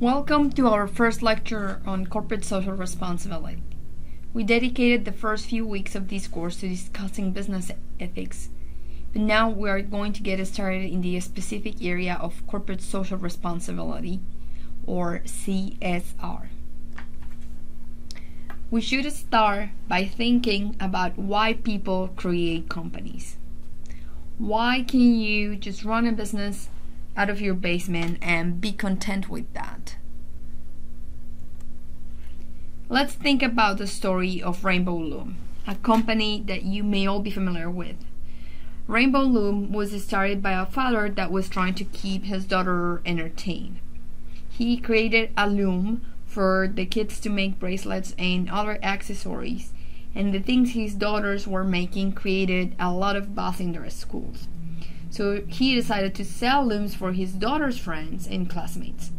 Welcome to our first lecture on corporate social responsibility. We dedicated the first few weeks of this course to discussing business ethics, but now we are going to get started in the specific area of corporate social responsibility, or CSR. We should start by thinking about why people create companies. Why can you just run a business out of your basement and be content with that? Let's think about the story of Rainbow Loom, a company that you may all be familiar with. Rainbow Loom was started by a father that was trying to keep his daughter entertained. He created a loom for the kids to make bracelets and other accessories, and the things his daughters were making created a lot of buzz in their schools. So he decided to sell looms for his daughter's friends and classmates.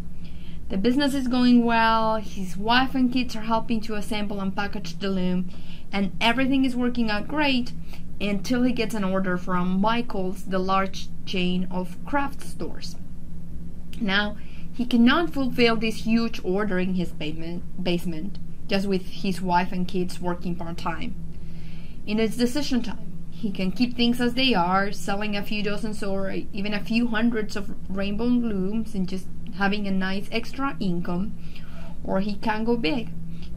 The business is going well, his wife and kids are helping to assemble and package the loom, and everything is working out great until he gets an order from Michael's, the large chain of craft stores. Now, he cannot fulfill this huge order in his basement, just with his wife and kids working part-time. In its decision time, he can keep things as they are, selling a few dozens or even a few hundreds of rainbow looms and just having a nice extra income, or he can go big,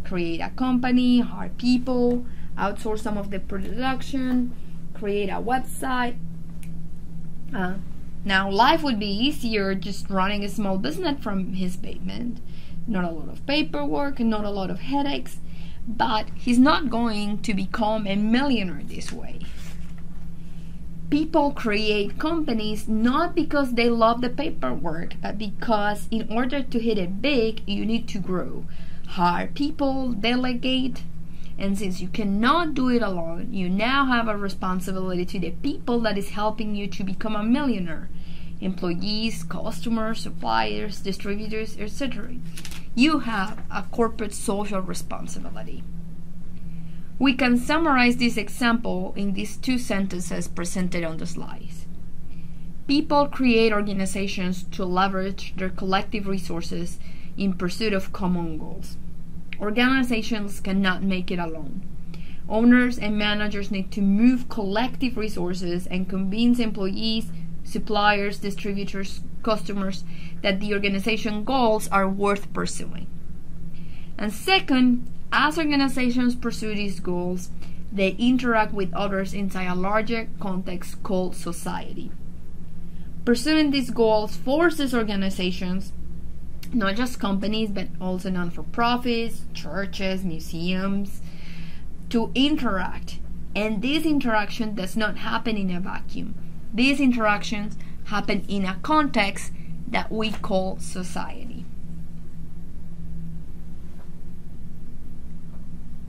create a company, hire people, outsource some of the production, create a website. Now life would be easier just running a small business from his basement. Not a lot of paperwork and not a lot of headaches, but he's not going to become a millionaire this way. People create companies not because they love the paperwork, but because in order to hit it big, you need to grow. Hire people, delegate, and since you cannot do it alone, you now have a responsibility to the people that is helping you to become a millionaire. Employees, customers, suppliers, distributors, etc. You have a corporate social responsibility. We can summarize this example in these two sentences presented on the slides. People create organizations to leverage their collective resources in pursuit of common goals. Organizations cannot make it alone. Owners and managers need to move collective resources and convince employees, suppliers, distributors, customers that the organization goals are worth pursuing. And second, as organizations pursue these goals, they interact with others inside a larger context called society. Pursuing these goals forces organizations, not just companies, but also non-for-profits, churches, museums, to interact. And this interaction does not happen in a vacuum. These interactions happen in a context that we call society.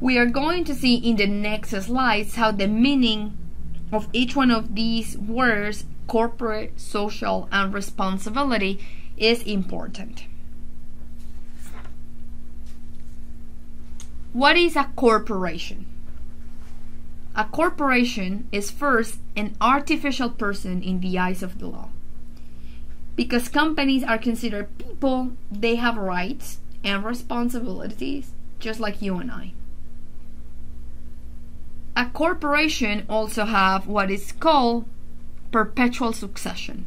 We are going to see in the next slides how the meaning of each one of these words, corporate, social, and responsibility, is important. What is a corporation? A corporation is first an artificial person in the eyes of the law. Because companies are considered people, they have rights and responsibilities just like you and I. A corporation also have what is called perpetual succession.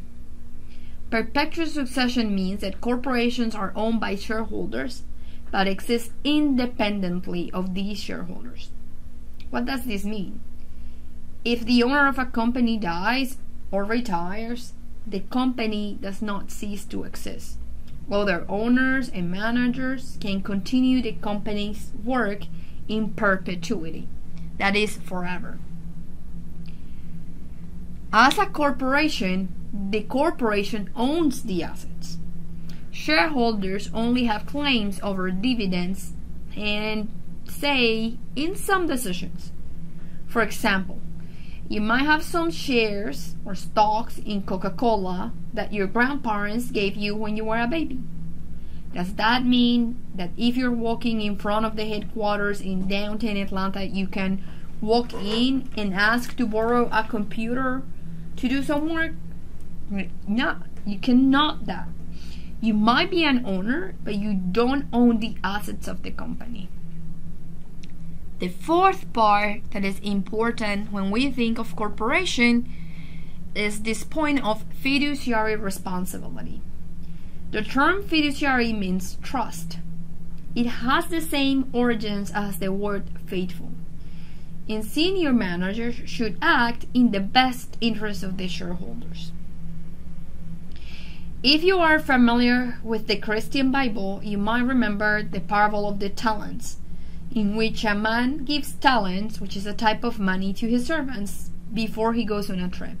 Perpetual succession means that corporations are owned by shareholders but exist independently of these shareholders. What does this mean? If the owner of a company dies or retires, the company does not cease to exist. Other owners and managers can continue the company's work in perpetuity. That is forever. As a corporation, the corporation owns the assets. Shareholders only have claims over dividends and say in some decisions. For example, you might have some shares or stocks in Coca-Cola that your grandparents gave you when you were a baby. Does that mean that if you're walking in front of the headquarters in downtown Atlanta, you can walk in and ask to borrow a computer to do some work? No, you cannot that. You might be an owner, but you don't own the assets of the company. The fourth part that is important when we think of corporation is this point of fiduciary responsibility. The term fiduciary means trust. It has the same origins as the word faithful. And senior managers should act in the best interest of the shareholders. If you are familiar with the Christian Bible, you might remember the parable of the talents, in which a man gives talents, which is a type of money, to his servants before he goes on a trip.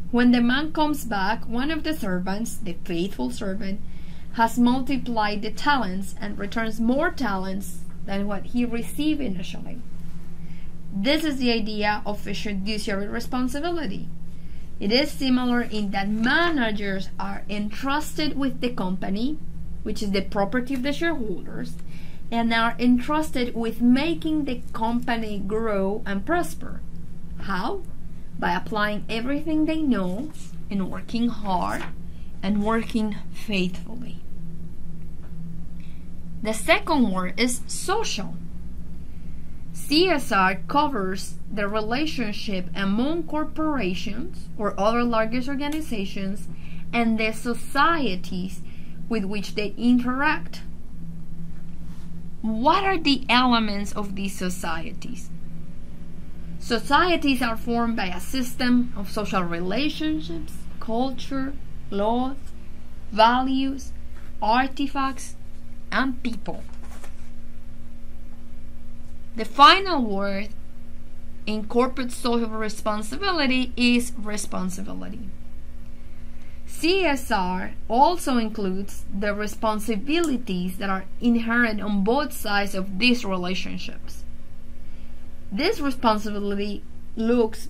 When the man comes back, one of the servants, the faithful servant, has multiplied the talents and returns more talents than what he received initially. This is the idea of fiduciary responsibility. It is similar in that managers are entrusted with the company, which is the property of the shareholders, and are entrusted with making the company grow and prosper. How? By applying everything they know and working hard and working faithfully. The second word is social. CSR covers the relationship among corporations or other large organizations and the societies with which they interact. What are the elements of these societies? Societies are formed by a system of social relationships, culture, laws, values, artifacts, and people. The final word in corporate social responsibility is responsibility. CSR also includes the responsibilities that are inherent on both sides of these relationships. This responsibility looks,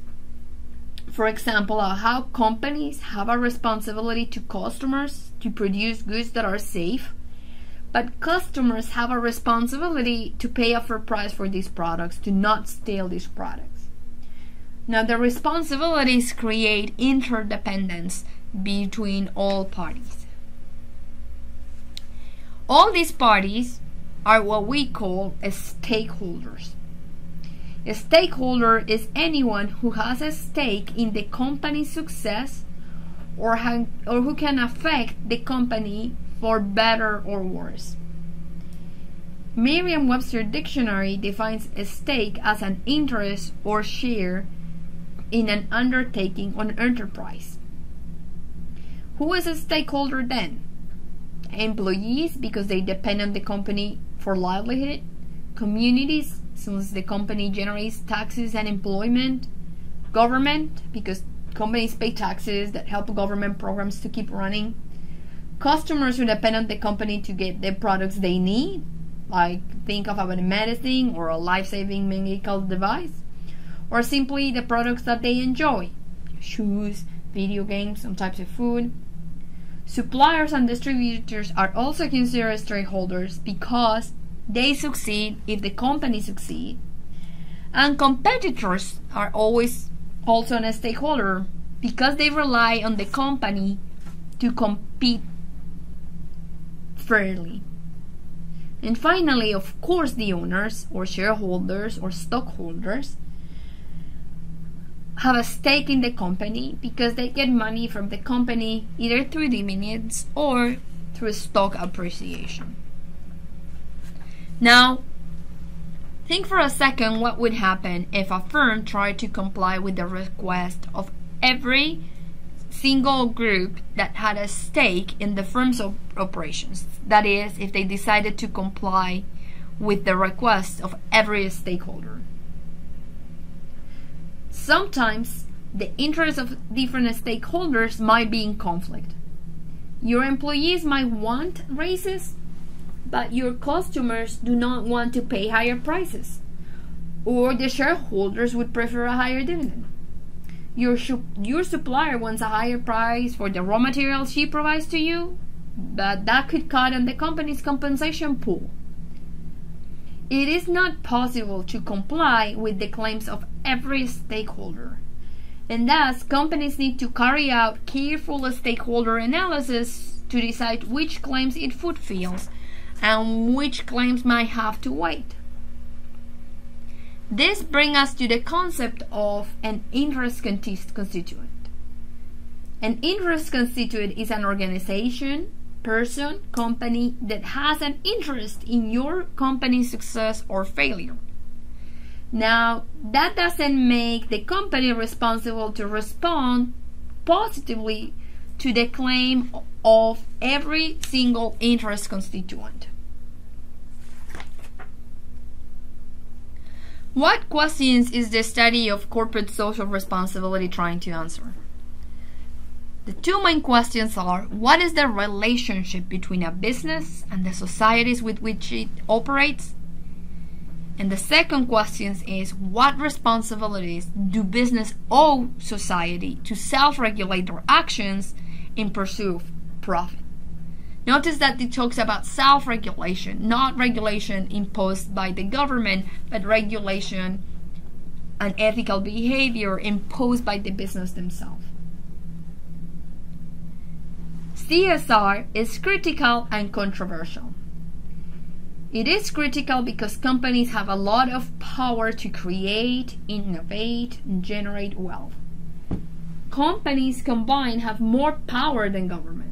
for example, at how companies have a responsibility to customers to produce goods that are safe, but customers have a responsibility to pay a fair price for these products, to not steal these products. Now, the responsibilities create interdependence between all parties. All these parties are what we call stakeholders. A stakeholder is anyone who has a stake in the company's success or who can affect the company for better or worse. Merriam-Webster Dictionary defines a stake as an interest or share in an undertaking or an enterprise. Who is a stakeholder then? Employees, because they depend on the company for livelihood. Communities, since the company generates taxes and employment. Government, because companies pay taxes that help government programs to keep running. Customers who depend on the company to get the products they need, like think of a medicine or a life-saving medical device, or simply the products that they enjoy, shoes, video games, some types of food. Suppliers and distributors are also considered stakeholders because they succeed if the company succeeds. And competitors are always also a stakeholder because they rely on the company to compete fairly. And finally, of course, the owners or shareholders or stockholders have a stake in the company because they get money from the company either through dividends or through stock appreciation. Now, think for a second what would happen if a firm tried to comply with the request of every single group that had a stake in the firm's operations. That is, if they decided to comply with the request of every stakeholder. Sometimes the interests of different stakeholders might be in conflict. Your employees might want raises, but your customers do not want to pay higher prices, or the shareholders would prefer a higher dividend. Your supplier wants a higher price for the raw materials she provides to you, but that could cut on the company's compensation pool. It is not possible to comply with the claims of every stakeholder, and thus companies need to carry out careful stakeholder analysis to decide which claims it fulfills and which claims might have to wait. This brings us to the concept of an interest constituent. An interest constituent is an organization, person, company that has an interest in your company's success or failure. Now, that doesn't make the company responsible to respond positively to the claim of every single interest constituent. What questions is the study of corporate social responsibility trying to answer? The two main questions are, what is the relationship between a business and the societies with which it operates? And the second question is, what responsibilities do business owe society to self-regulate their actions in pursuit of profit? Notice that it talks about self-regulation, not regulation imposed by the government, but regulation and ethical behavior imposed by the business themselves. CSR is critical and controversial. It is critical because companies have a lot of power to create, innovate, and generate wealth. Companies combined have more power than government.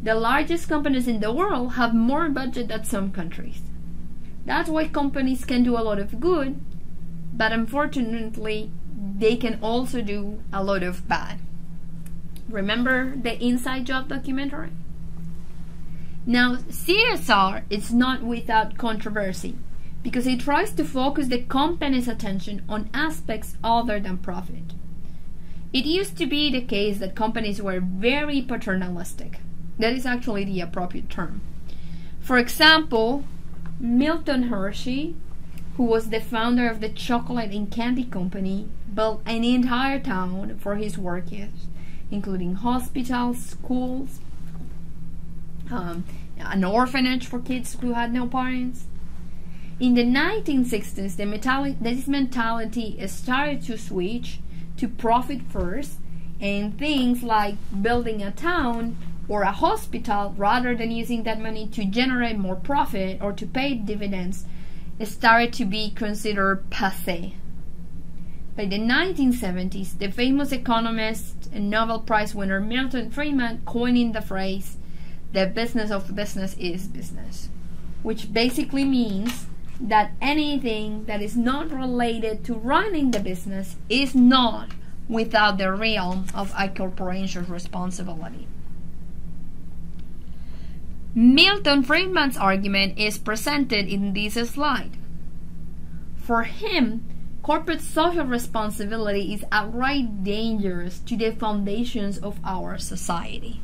The largest companies in the world have more budget than some countries. That's why companies can do a lot of good, but unfortunately, they can also do a lot of bad. Remember the Inside Job documentary? Now, CSR is not without controversy because it tries to focus the company's attention on aspects other than profit. It used to be the case that companies were very paternalistic. That is actually the appropriate term. For example, Milton Hershey, who was the founder of the chocolate and candy company, built an entire town for his workers, including hospitals, schools, an orphanage for kids who had no parents. In the 1960s, this mentality started to switch to profit first, and things like building a town or a hospital, rather than using that money to generate more profit or to pay dividends, started to be considered passé. By the 1970s, the famous economist and Nobel Prize winner Milton Friedman coined the phrase, "The business of business is business," which basically means that anything that is not related to running the business is not without the realm of a corporation's responsibility. Milton Friedman's argument is presented in this slide. For him, corporate social responsibility is outright dangerous to the foundations of our society.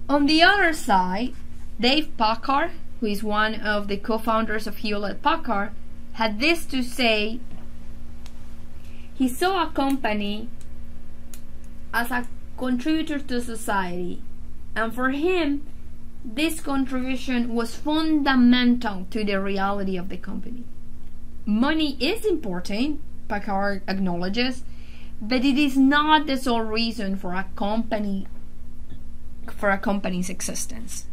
On the other side, Dave Packard, who is one of the co-founders of Hewlett-Packard, had this to say. He saw a company as a contributor to society, and for him, this contribution was fundamental to the reality of the company. Money is important, Packard acknowledges, but it is not the sole reason for a company's existence.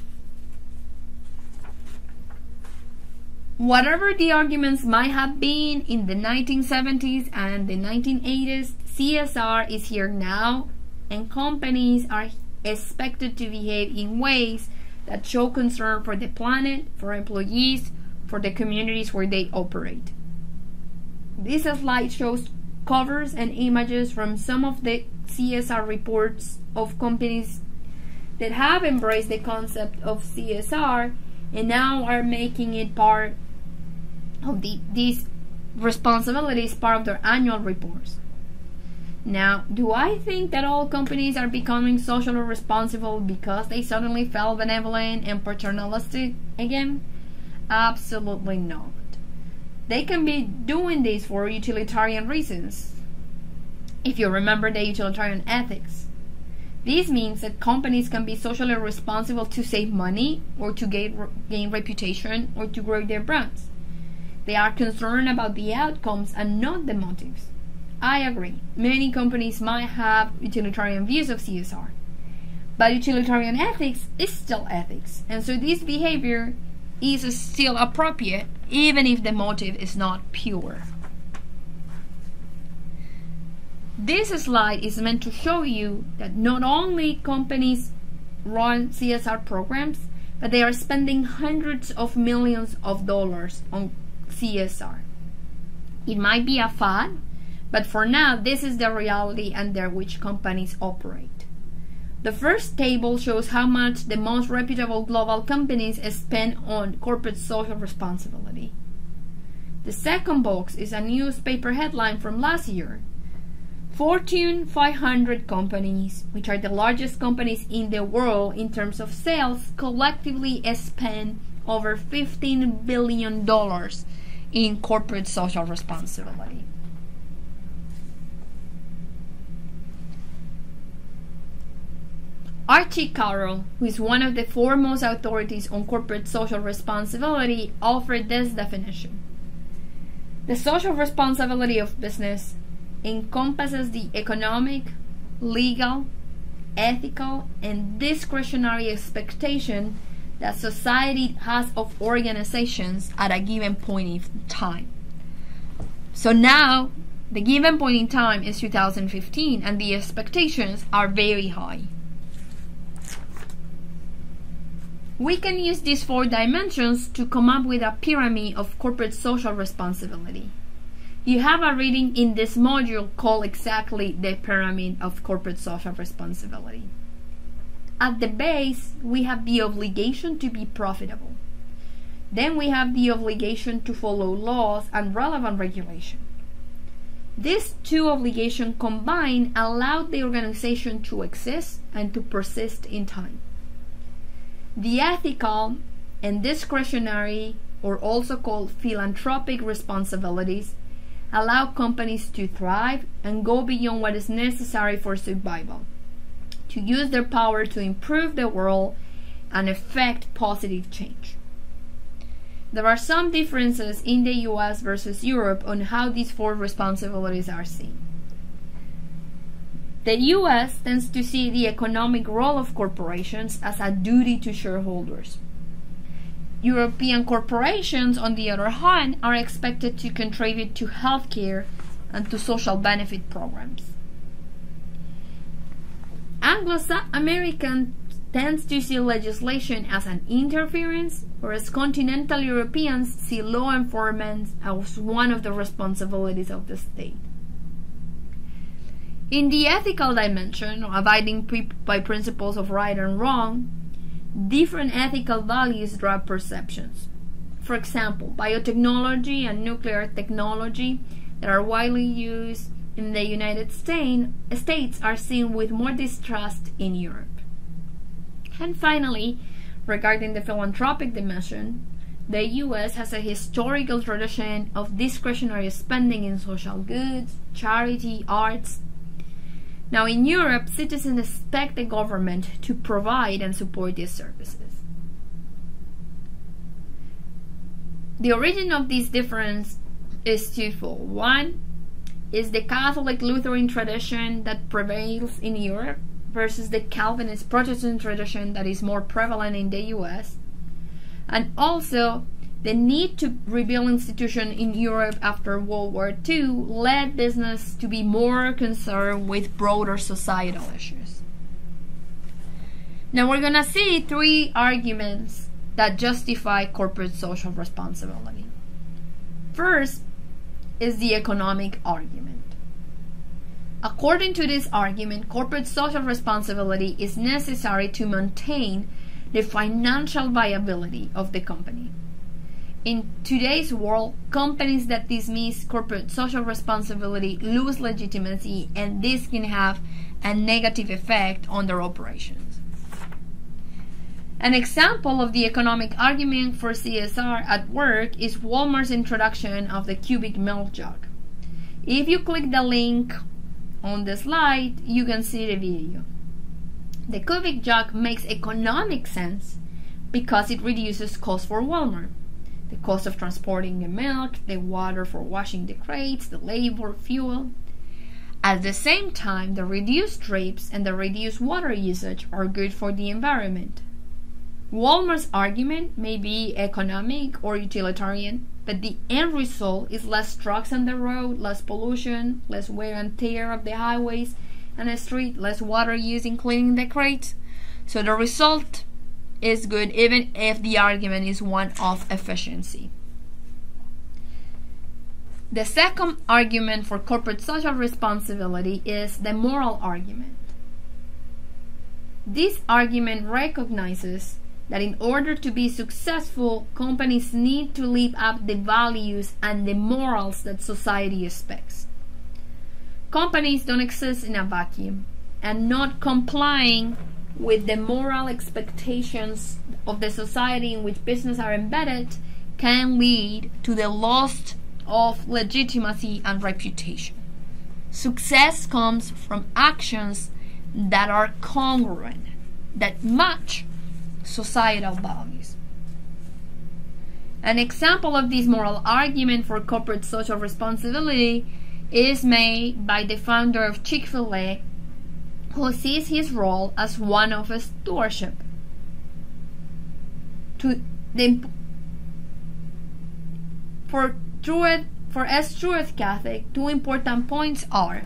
Whatever the arguments might have been in the 1970s and the 1980s, CSR is here now, and companies are expected to behave in ways that show concern for the planet, for employees, for the communities where they operate. This slide shows covers and images from some of the CSR reports of companies that have embraced the concept of CSR and now are making it part of these responsibilities, part of their annual reports. Now, do I think that all companies are becoming socially responsible because they suddenly felt benevolent and paternalistic again? Absolutely not. They can be doing this for utilitarian reasons. If you remember the utilitarian ethics, this means that companies can be socially responsible to save money or to gain reputation or to grow their brands. They are concerned about the outcomes and not the motives. I agree. Many companies might have utilitarian views of CSR. But utilitarian ethics is still ethics. And so this behavior is still appropriate even if the motive is not pure. This slide is meant to show you that not only companies run CSR programs, but they are spending hundreds of millions of dollars on CSR. It might be a fad, but for now this is the reality under which companies operate. The first table shows how much the most reputable global companies spend on corporate social responsibility. The second box is a newspaper headline from last year. Fortune 500 companies, which are the largest companies in the world in terms of sales, collectively spend over $15 billion in corporate social responsibility. Archie Carroll, who is one of the foremost authorities on corporate social responsibility, offered this definition. The social responsibility of business encompasses the economic, legal, ethical, and discretionary expectation that society has of organizations at a given point in time. So now, the given point in time is 2015, and the expectations are very high. We can use these 4 dimensions to come up with a pyramid of corporate social responsibility. You have a reading in this module called exactly the pyramid of corporate social responsibility. At the base, we have the obligation to be profitable. Then we have the obligation to follow laws and relevant regulation. These 2 obligations combined allow the organization to exist and to persist in time. The ethical and discretionary, or also called philanthropic responsibilities, allow companies to thrive and go beyond what is necessary for survival, to use their power to improve the world and effect positive change. There are some differences in the US versus Europe on how these 4 responsibilities are seen. The US tends to see the economic role of corporations as a duty to shareholders. European corporations, on the other hand, are expected to contribute to healthcare and to social benefit programs. Anglo-American tends to see legislation as an interference, whereas continental Europeans see law enforcement as one of the responsibilities of the state. In the ethical dimension, abiding by principles of right and wrong, different ethical values drive perceptions. For example, biotechnology and nuclear technology that are widely used in the United States are seen with more distrust in Europe. And finally, regarding the philanthropic dimension, the US has a historical tradition of discretionary spending in social goods, charity, arts. Now in Europe, citizens expect the government to provide and support these services. The origin of this difference is twofold. One is the Catholic Lutheran tradition that prevails in Europe versus the Calvinist Protestant tradition that is more prevalent in the US, and also the need to rebuild institutions in Europe after World War II led business to be more concerned with broader societal issues. Now we're going to see 3 arguments that justify corporate social responsibility. First is the economic argument. According to this argument, corporate social responsibility is necessary to maintain the financial viability of the company. In today's world, companies that dismiss corporate social responsibility lose legitimacy, and this can have a negative effect on their operations. An example of the economic argument for CSR at work is Walmart's introduction of the cubic milk jug. If you click the link on the slide, you can see the video. The cubic jug makes economic sense because it reduces costs for Walmart. The cost of transporting the milk, the water for washing the crates, the labor, fuel. At the same time, the reduced trips and the reduced water usage are good for the environment. Walmart's argument may be economic or utilitarian, but the end result is less trucks on the road, less pollution, less wear and tear of the highways and the street, less water used in cleaning the crates. So the result is good even if the argument is one of efficiency. The second argument for corporate social responsibility is the moral argument. This argument recognizes that in order to be successful, companies need to live up the values and the morals that society expects. Companies don't exist in a vacuum, and not complying with the moral expectations of the society in which business are embedded can lead to the loss of legitimacy and reputation. Success comes from actions that are congruent, that match societal values. An example of this moral argument for corporate social responsibility is made by the founder of Chick-fil-A, who sees his role as one of stewardship. For Truett Cathy, two important points are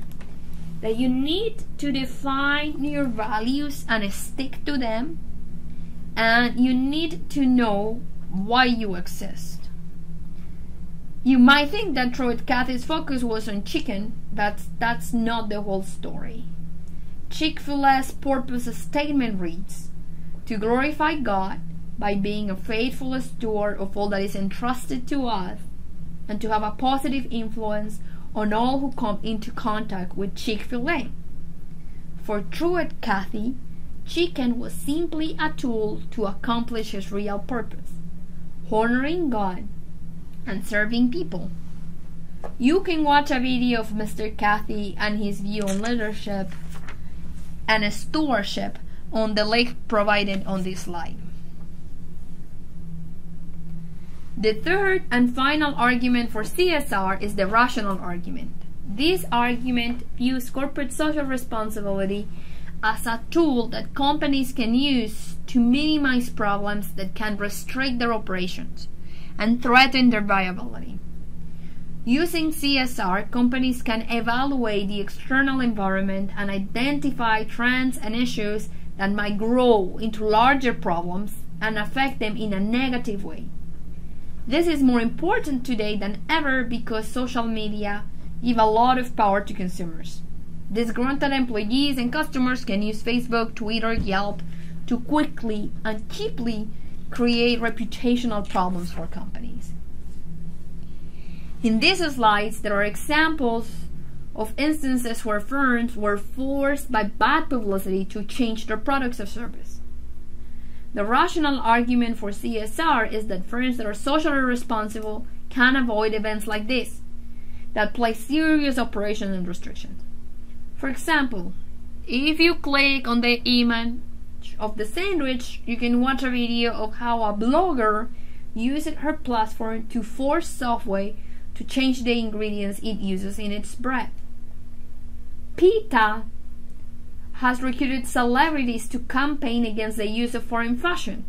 that you need to define your values and stick to them, and you need to know why you exist. You might think that Truett Cathy's focus was on chicken, but that's not the whole story. Chick-fil-A's purpose statement reads, "To glorify God by being a faithful steward of all that is entrusted to us, and to have a positive influence on all who come into contact with Chick-fil-A." For Truett Cathy, chicken was simply a tool to accomplish his real purpose, honoring God and serving people. You can watch a video of Mr. Cathy and his view on leadership and stewardship on the link provided on this slide. The third and final argument for CSR is the rational argument. This argument views corporate social responsibility as a tool that companies can use to minimize problems that can restrict their operations and threaten their viability. Using CSR, companies can evaluate the external environment and identify trends and issues that might grow into larger problems and affect them in a negative way. This is more important today than ever because social media give a lot of power to consumers. Disgruntled employees and customers can use Facebook, Twitter, Yelp to quickly and cheaply create reputational problems for companies. In these slides, there are examples of instances where firms were forced by bad publicity to change their products or service. The rational argument for CSR is that firms that are socially responsible can avoid events like this that place serious operations and restrictions. For example, if you click on the image of the sandwich, you can watch a video of how a blogger used her platform to force Subway to change the ingredients it uses in its bread. PETA has recruited celebrities to campaign against the use of foreign fashion,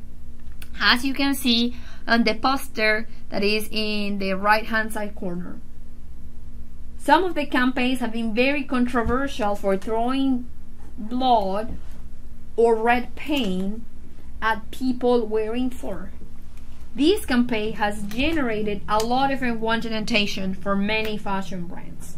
as you can see on the poster that is in the right-hand side corner. Some of the campaigns have been very controversial for throwing blood or red paint at people wearing fur. This campaign has generated a lot of unwanted attention for many fashion brands.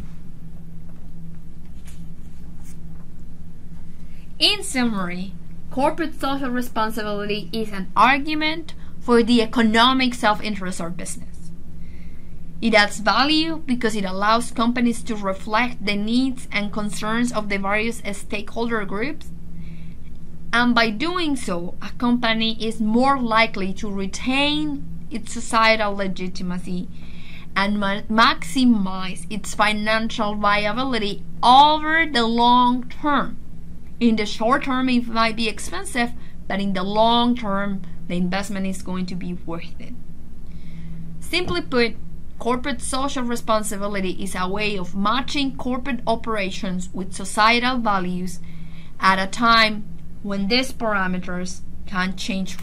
In summary, corporate social responsibility is an argument for the economic self-interest of business. It adds value because it allows companies to reflect the needs and concerns of the various stakeholder groups, and by doing so, a company is more likely to retain its societal legitimacy and maximize its financial viability over the long term. In the short term, it might be expensive, but in the long term, the investment is going to be worth it. Simply put, Corporate social responsibility is a way of matching corporate operations with societal values at a time when these parameters can change